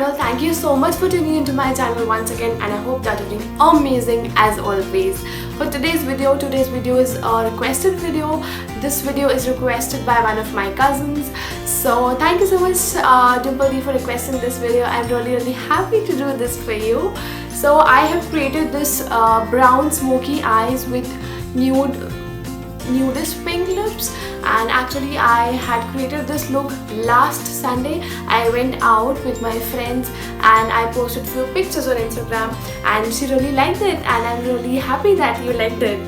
channel. Thank you so much for tuning into my channel once again, and I hope that you're doing amazing as always. For today's video is a requested video. This video is requested by one of my cousins. So thank you so much Dimple for requesting this video. I'm really happy to do this for you. So I have created this brown smoky eyes with nudist pink lips, and actually I had created this look last Sunday. I went out with my friends and I posted few pictures on Instagram, and she really liked it, and I'm really happy that you liked it.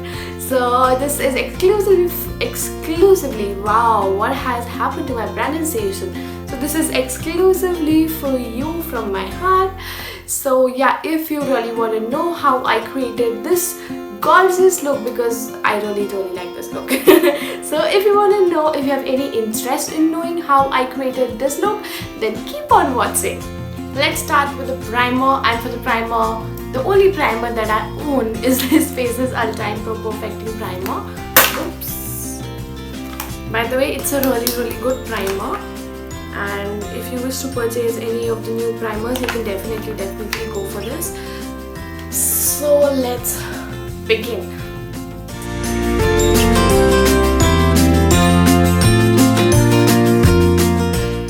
So this is exclusively, wow, what has happened to my pronunciation. So this is exclusively for you from my heart. So yeah, if you really want to know how I created this gorgeous look, because I really like this look. So if you want to know, if you have any interest in knowing how I created this look, then keep on watching. Let's start with the primer, and for the primer, the only primer that I own is this Faces Ultime Pro Perfecting Primer. Oops. By the way, it's a really good primer, and if you wish to purchase any of the new primers, you can definitely go for this. So let's begin.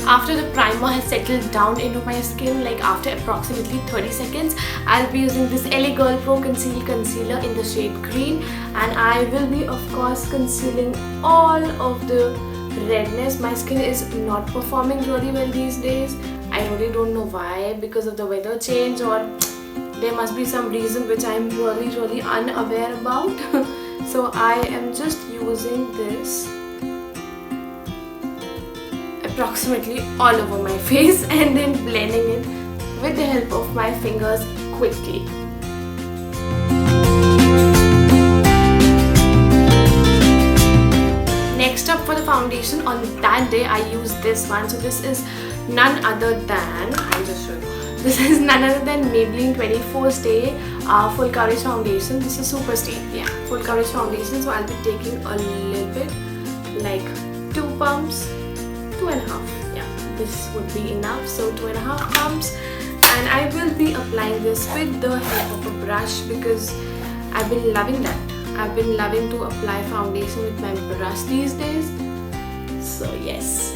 After the primer has settled down into my skin, like after approximately 30 seconds, I'll be using this LA Girl Pro Concealer in the shade green, and I will be of course concealing all of the redness. My skin is not performing really well these days. I really don't know why, because of the weather change, or there must be some reason which I'm really unaware about. So I am just using this approximately all over my face and then blending it with the help of my fingers quickly. Next up, for the foundation, on that day I used this one. So this is none other than, I'll just show you. This is none other than Maybelline 24 Stay Full Coverage Foundation. This is Super Stay, yeah, Full Coverage Foundation. So I'll be taking a little bit, like 2 pumps, 2.5. Yeah, this would be enough. So 2.5 pumps, and I will be applying this with the help of a brush, because I've been loving that. I've been loving to apply foundation with my brush these days. So yes.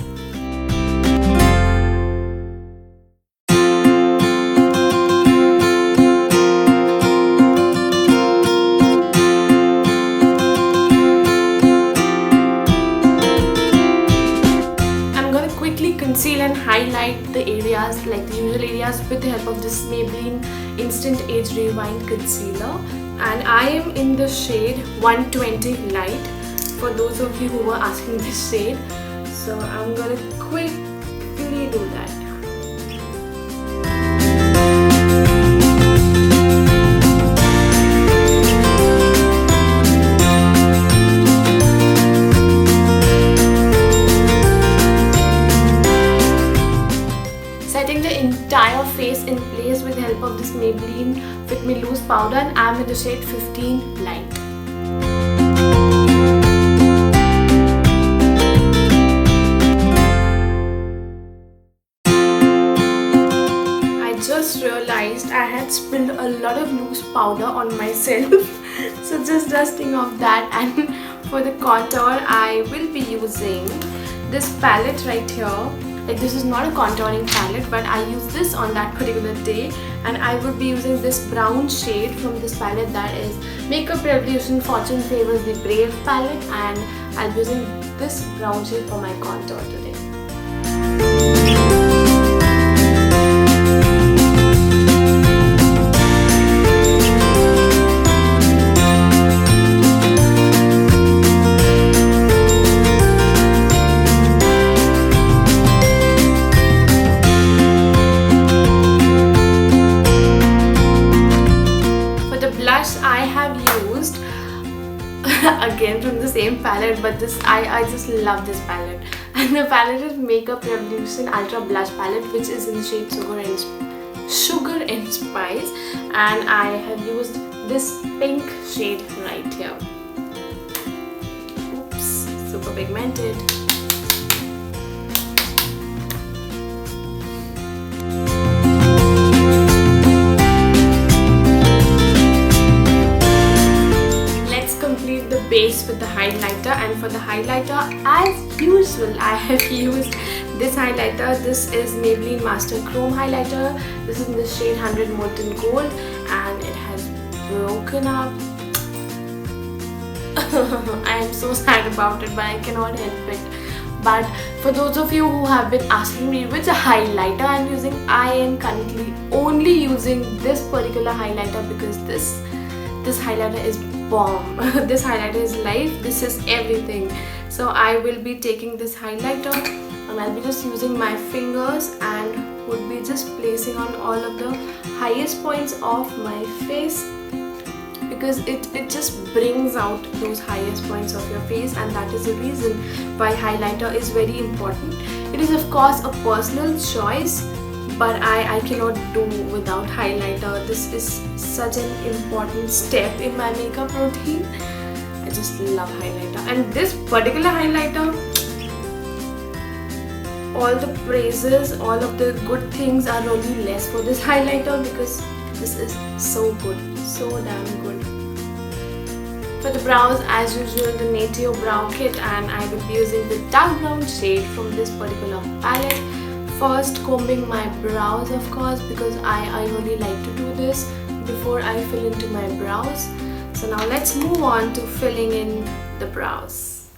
Conceal and highlight the areas, like the usual areas, with the help of this Maybelline Instant Age Rewind Concealer, and I am in the shade 120 Light, for those of you who were asking this shade. So I'm gonna quickly do that. Setting the entire face in place with the help of this Maybelline Fit Me Loose powder, and I'm in the shade 15 Light. I just realized I had spilled a lot of loose powder on myself. So just dusting off that, and for the contour I will be using this palette right here. Like, this is not a contouring palette, but I use this on that particular day, and I will be using this brown shade from this palette, that is Makeup Revolution Fortune Favors the Brave palette, and I'll be using this brown shade for my contour today. I have used again from the same palette, but this I just love this palette, and the palette is Makeup Revolution Ultra Blush Palette, which is in the shade Sugar and Spice, and I have used this pink shade right here. Oops, super pigmented. face with the highlighter, and for the highlighter, as usual, I have used this highlighter. This is Maybelline Master Chrome highlighter. This is in the shade 100 Molten Gold, and it has broken up. I am so sad about it, but I cannot help it. But for those of you who have been asking me which highlighter I'm using, I am currently only using this particular highlighter because this highlighter is bomb. This highlighter is life. This is everything. So I will be taking this highlighter and I'll be just using my fingers and would be just placing on all of the highest points of my face, because it just brings out those highest points of your face, and that is the reason why highlighter is very important. It is of course a personal choice, but I cannot do without highlighter. This is such an important step in my makeup routine. I just love highlighter, and this particular highlighter, all the praises, all of the good things are really less for this highlighter because this is so good, so damn good. For the brows, as usual, the Natio Brow Kit, and I will be using the dark brown shade from this particular palette. First combing my brows, of course, because I really like to do this before I fill into my brows. So now let's move on to filling in the brows.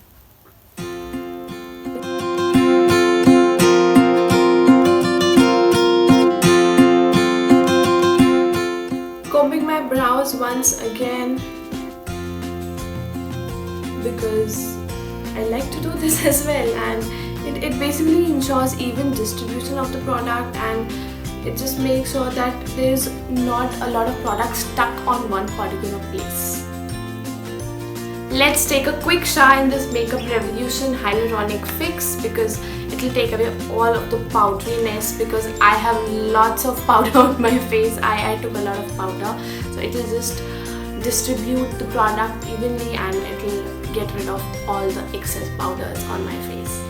Combing my brows once again, because I like to do this as well, and it basically ensures even distribution of the product, and it just makes sure that there's not a lot of product stuck on one particular place. Let's take a quick shower in this Makeup Revolution Hyaluronic Fix, because it will take away all of the powderiness, because I have lots of powder on my face. I took a lot of powder, so it will just distribute the product evenly and it will get rid of all the excess powders on my face.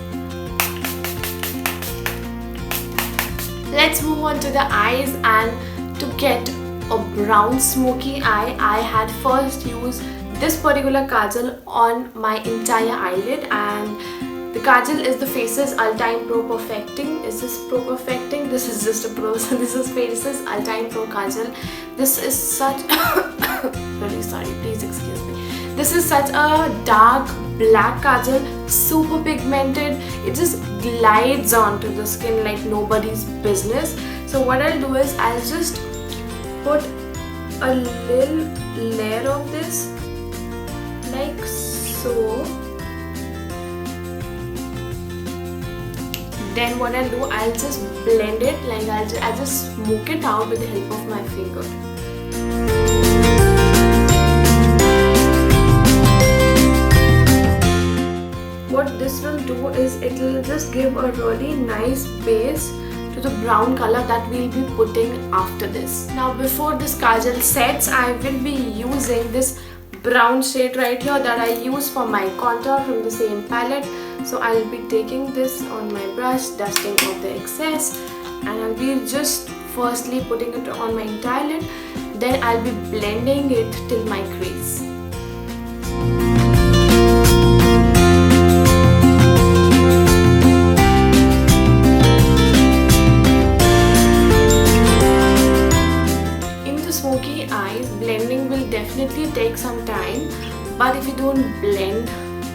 Let's move on to the eyes, and to get a brown smoky eye, I had first used this particular kajal on my entire eyelid, and the kajal is the Faces Ultime Pro Perfecting. Is this Pro Perfecting? This is just a Pro, so this is Faces Ultime Pro Kajal. This is such really sorry, please excuse me. This is such a dark black kajal, super pigmented. It just glides onto the skin like nobody's business. So what I'll do is I'll just put a little layer of this like so. Then what I'll do, I'll just blend it, like I'll just smoke it out with the help of my finger. What this will do is it will just give a really nice base to the brown color that we'll be putting after this. Now before this kajal sets, I will be using this brown shade right here that I use for my contour from the same palette. So I'll be taking this on my brush, dusting off the excess, and I'll be just firstly putting it on my entire lid. Then I'll be blending it till my crease. In the smoky eyes, blending will definitely take some time, but if you don't blend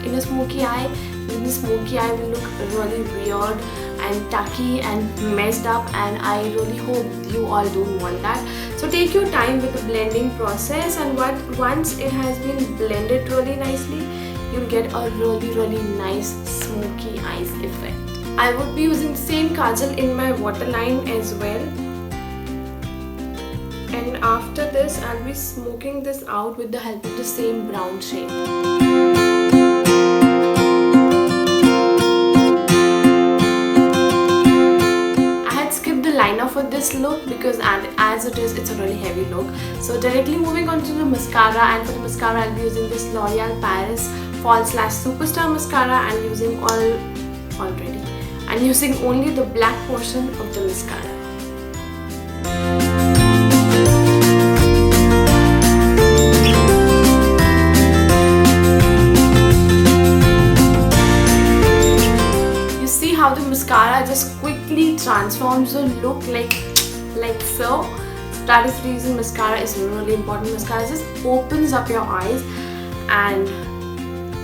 in a smoky eye, then the smoky eye will look really weird and tacky and messed up, and I really hope you all don't want that. So take your time with the blending process, and once it has been blended really nicely, you'll get a really nice smoky eyes effect. I would be using the same kajal in my waterline as well, and after this I'll be smoking this out with the help of the same brown shade. Liner for this look because as it is, it's a really heavy look. So directly moving on to the mascara, and for the mascara I'll be using this L'Oreal Paris Fall/Superstar mascara. I'm using I'm using only the black portion of the mascara. transforms the look like so. That is the reason mascara is really important. Mascara just opens up your eyes, and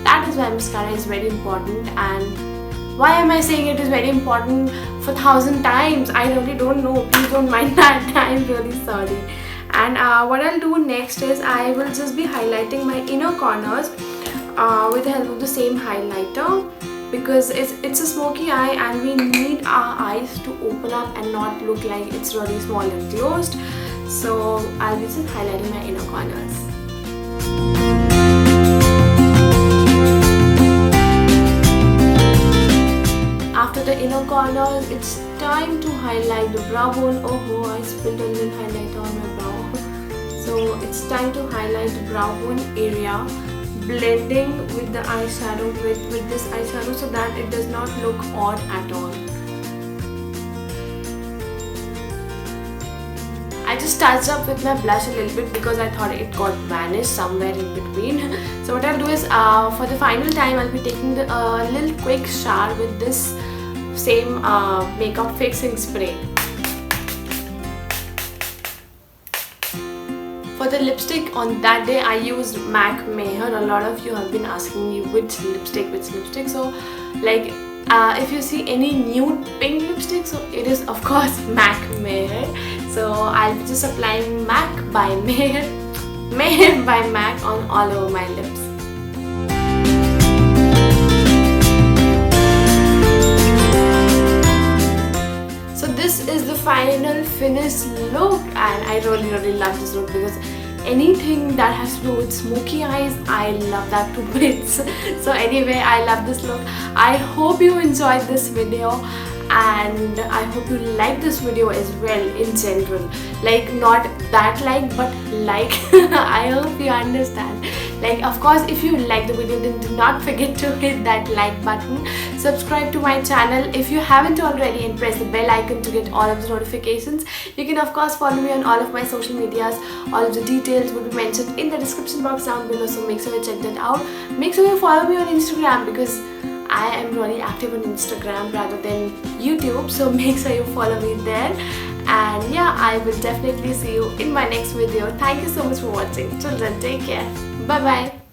that is why mascara is very important. And why am I saying it is very important for 1,000 times? I really don't know. Please don't mind that. I'm really sorry. And what I'll do next is I will just be highlighting my inner corners with the help of the same highlighter, because it's a smoky eye and we need our eyes to open up and not look like it's really small and closed. So I'll be just highlighting my inner corners. After the inner corners, it's time to highlight the brow bone. Oh, I spilled a little highlighter on my brow. So it's time to highlight the brow bone area, blending with the eyeshadow with this eyeshadow so that it does not look odd at all. I just touched up with my blush a little bit because I thought it got vanished somewhere in between. So what I'll do is for the final time I'll be taking the little quick shower with this same makeup fixing spray. For the lipstick, on that day I used MAC Meher. A lot of you have been asking me which lipstick. So like if you see any nude pink lipstick, so it is of course MAC Meher. So I'll be just applying MAC by Meher by MAC on all over my lips. So this is the final finished look, and I really love this look because anything that has to do with smoky eyes, I love that to bits. So anyway, I love this look. I hope you enjoyed this video, and I hope you like this video as well in general. Like, not that like, but like. I hope you understand. Like, of course, if you like the video, then do not forget to hit that like button. Subscribe to my channel if you haven't already, and press the bell icon to get all of the notifications. You can of course follow me on all of my social medias. All of the details will be mentioned in the description box down below, so make sure you check that out. Make sure you follow me on Instagram because I am really active on Instagram rather than YouTube, so make sure you follow me there. And yeah, I will definitely see you in my next video. Thank you so much for watching. Children, take care. Bye bye.